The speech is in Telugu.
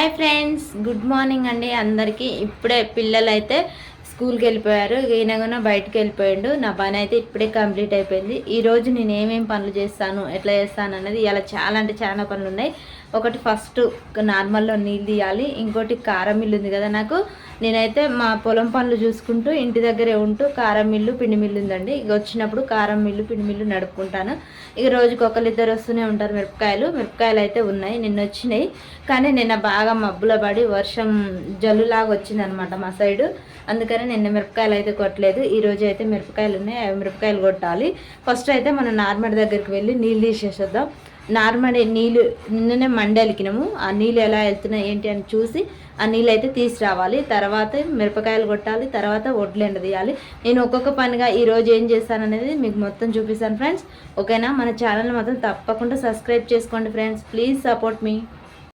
హాయ్ ఫ్రెండ్స్, గుడ్ మార్నింగ్ అండి అందరికీ. ఇప్పుడే పిల్లలు అయితే స్కూల్కి వెళ్ళిపోయారు. ఈయనగా బయటకు వెళ్ళిపోయాడు. నా పని అయితే ఇప్పుడే కంప్లీట్ అయిపోయింది. ఈరోజు నేను ఏమేమి పనులు చేస్తాను, ఎట్లా చేస్తాను అనేది ఇలా చాలా అంటే చాలా పనులు ఉన్నాయి. ఒకటి ఫస్ట్ నార్మల్లో నీళ్ళు తీయాలి. ఇంకోటి కారం మిల్లు ఉంది కదా నాకు. నేనైతే మా పొలం పనులు చూసుకుంటూ ఇంటి దగ్గరే ఉంటూ కారం మిల్లు పిండి మిల్లు ఉందండి. ఇక వచ్చినప్పుడు కారం మిల్లు పిండి మిల్లు నడుపుకుంటాను. ఇక రోజుకి ఒకరిద్దరు వస్తూనే ఉంటారు. మిరపకాయలు అయితే ఉన్నాయి, నిన్న వచ్చినాయి. కానీ నిన్న బాగా మబ్బుల పడి వర్షం జల్లులాగా వచ్చిందనమాట మా సైడు. అందుకని నిన్న మిరపకాయలు అయితే కొట్టలేదు. ఈరోజు అయితే మిరపకాయలు ఉన్నాయి, అవి మిరపకాయలు కొట్టాలి. ఫస్ట్ అయితే మనం నార్మల్ దగ్గరికి వెళ్ళి నీళ్ళు తీసేసేద్దాం. నార్మల్ నీళ్ళు నిన్ననే మండలికినాము. ఆ నీళ్ళు ఎలా వెళ్తున్నాయి ఏంటి అని చూసి ఆ నీళ్ళు అయితే తీసుకురావాలి. తర్వాత మిరపకాయలు కొట్టాలి, తర్వాత వడ్లు ఎండ తీయాలి. నేను ఒక్కొక్క పనిగా ఈరోజు ఏం చేస్తాను అనేది మీకు మొత్తం చూపిస్తాను ఫ్రెండ్స్. ఓకేనా? మన ఛానల్ మాత్రం తప్పకుండా సబ్స్క్రైబ్ చేసుకోండి ఫ్రెండ్స్. Please support me.